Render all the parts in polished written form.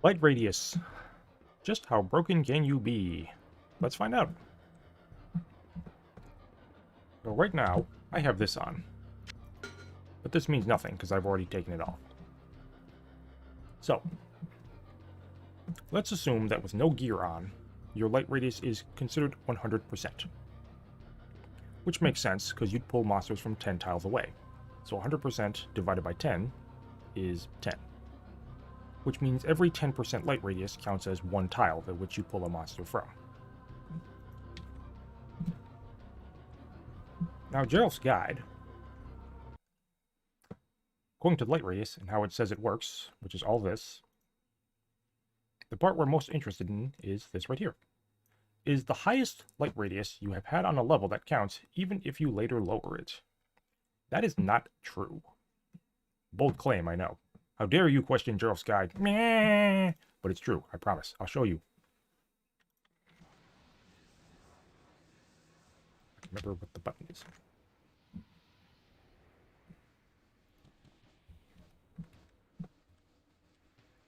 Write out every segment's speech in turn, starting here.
Light radius. Just how broken can you be? Let's find out. So right now, I have this on. But this means nothing, because I've already taken it off. So, let's assume that with no gear on, your light radius is considered 100%. Which makes sense, because you'd pull monsters from 10 tiles away. So 100% divided by 10 is 10. Which means every 10% light radius counts as one tile at which you pull a monster from. Now, Jarulf's guide, according to light radius and how it says it works, which is all this, the part we're most interested in is this right here. Is the highest light radius you have had on a level that counts even if you later lower it. That is not true. Bold claim, I know. How dare you question Jarulf's guide? Meh. But it's true, I promise. I'll show you. I can remember what the button is.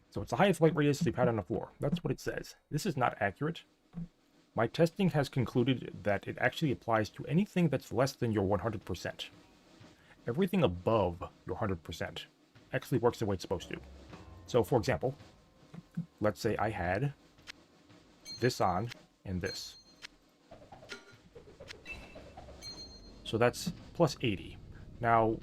So it's the highest light radius you've had on the floor. That's what it says. This is not accurate. My testing has concluded that it actually applies to anything that's less than your 100%. Everything above your 100% actually works the way it's supposed to. So, for example, let's say I had this on and this. So that's plus 80. Now,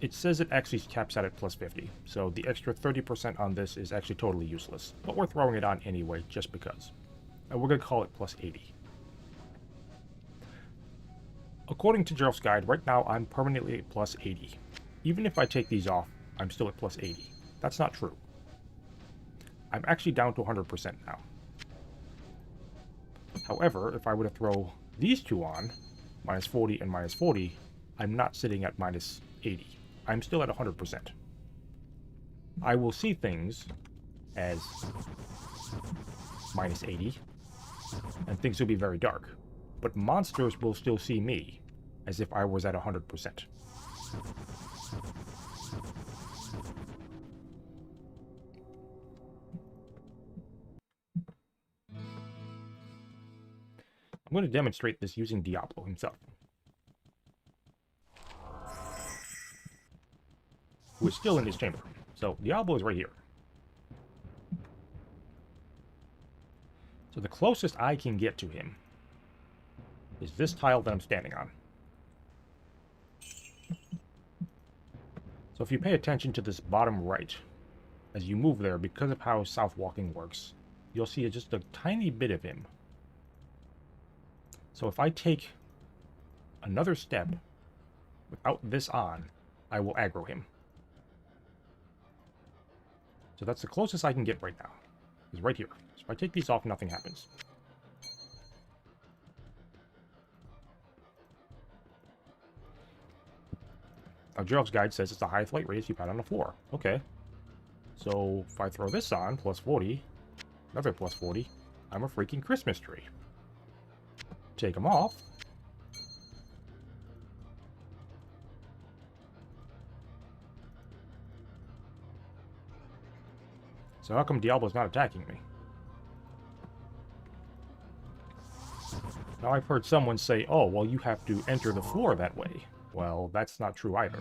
it says it actually caps out at plus 50, so the extra 30% on this is actually totally useless. But we're throwing it on anyway, just because. And we're going to call it plus 80. According to Jarulf's guide, right now I'm permanently at plus 80. Even if I take these off, I'm still at plus 80. That's not true. I'm actually down to 100% now. However, if I were to throw these two on, minus 40 and minus 40, I'm not sitting at minus 80. I'm still at 100%. I will see things as minus 80, and things will be very dark. But monsters will still see me as if I was at 100%. I'm going to demonstrate this using Diablo himself, who is still in his chamber. So Diablo is right here. So the closest I can get to him is this tile that I'm standing on. So if you pay attention to this bottom right, as you move there, because of how south walking works, you'll see just a tiny bit of him. So if I take another step without this on, I will aggro him. So that's the closest I can get right now. Is right here. So if I take these off, nothing happens. Now, Jarulf's guide says it's the highest light radius you've had on the floor. Okay. So if I throw this on, plus 40, another plus 40, I'm a freaking Christmas tree. Take them off. So how come Diablo's not attacking me? Now I've heard someone say, oh, well, you have to enter the floor that way. Well, that's not true either.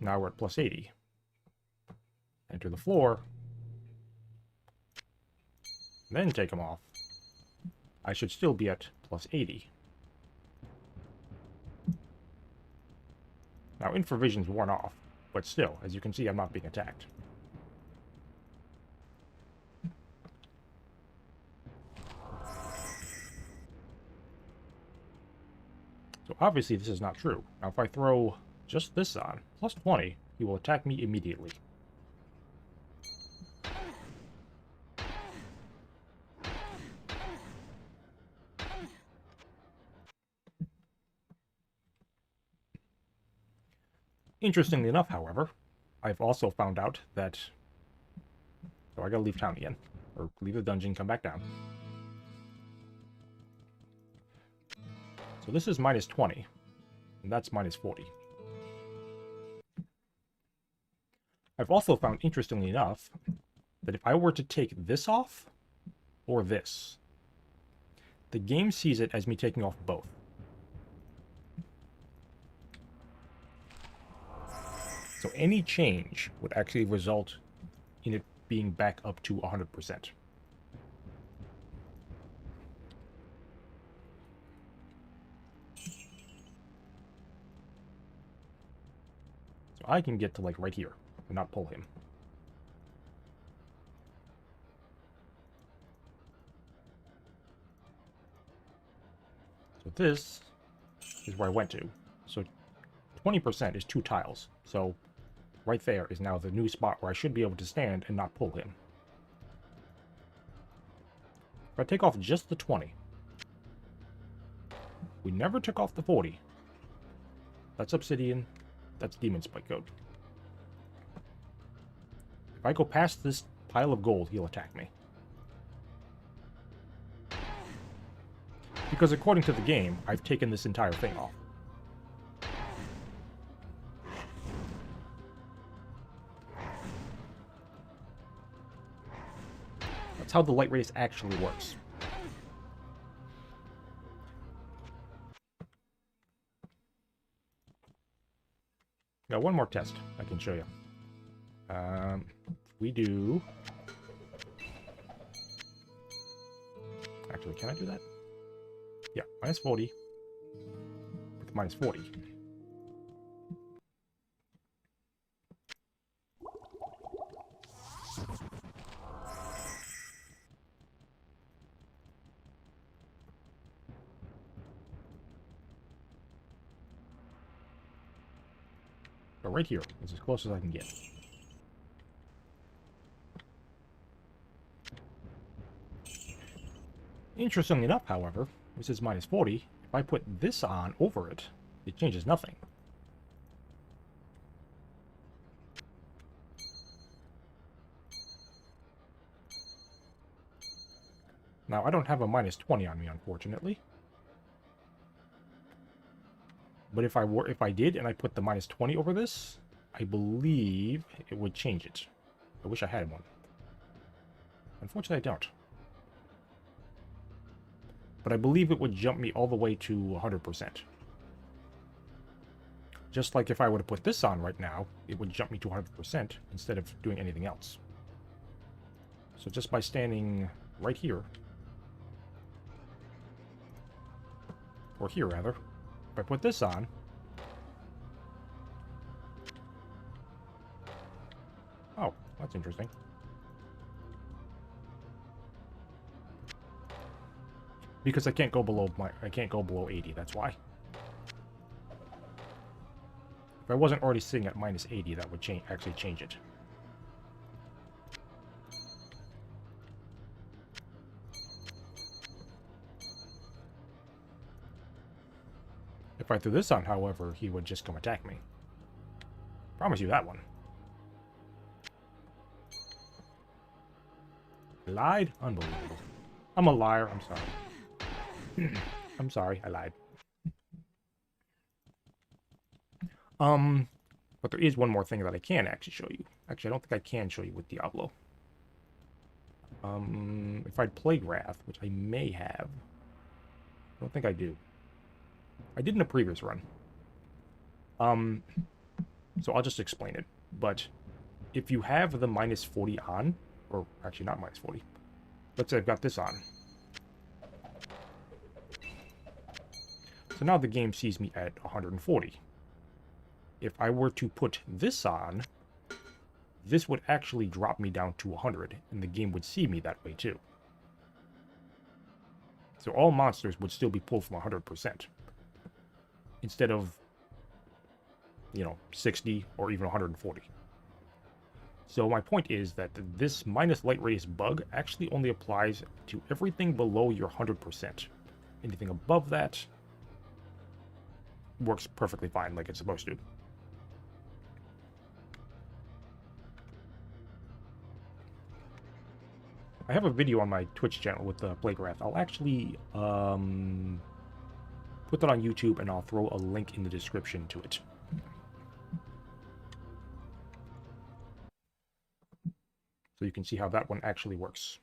Now we're at plus 80. Enter the floor. Then take them off. I should still be at plus 80. Now, Infravision's worn off, but still, as you can see, I'm not being attacked. So obviously this is not true. Now if I throw just this on, plus 20, he will attack me immediately. Interestingly enough, however, I've also found out that... So I gotta leave town again. Or leave the dungeon, come back down. So this is minus 20, and that's minus 40. I've also found, interestingly enough, that if I were to take this off, or this, the game sees it as me taking off both. So any change would actually result in it being back up to 100%. So I can get to like right here and not pull him. So this is where I went to. So 20% is 2 tiles. So right there is now the new spot where I should be able to stand and not pull him. If I take off just the 20, we never took off the 40. That's obsidian, that's demon spike code. If I go past this pile of gold, he'll attack me. Because according to the game, I've taken this entire thing off. That's how the light radius actually works. Now, one more test I can show you. We do... Actually, can I do that? Yeah, minus 40 with minus 40. But right here is as close as I can get. Interestingly enough, however, this is minus 40. If I put this on over it, it changes nothing. Now, I don't have a minus 20 on me, unfortunately. But if I did and I put the minus 20 over this, I believe it would change it. I wish I had one. Unfortunately, I don't. But I believe it would jump me all the way to 100%. Just like if I were to put this on right now, it would jump me to 100% instead of doing anything else. So just by standing right here, or here rather, if I put this on, oh, that's interesting. Because I can't go below 80, that's why. If I wasn't already sitting at minus 80, that would actually change it. If I threw this on, however, he would just come attack me. Promise you that one. Lied? Unbelievable. I'm a liar, I'm sorry. I'm sorry, I lied. But there is one more thing that I can actually show you. Actually, I don't think I can show you with Diablo. If I'd played Wrath, which I may have. I don't think I do. I did in a previous run. So I'll just explain it. But if you have the minus 40 on, or actually not minus 40, let's say I've got this on. So now the game sees me at 140. If I were to put this on, this would actually drop me down to 100, and the game would see me that way too. So all monsters would still be pulled from 100%. Instead of, 60 or even 140. So my point is that this minus light radius bug actually only applies to everything below your 100%. Anything above that works perfectly fine like it's supposed to. I have a video on my Twitch channel with the Plague Wrath. I'll actually put that on YouTube, and I'll throw a link in the description to it. so you can see how that one actually works.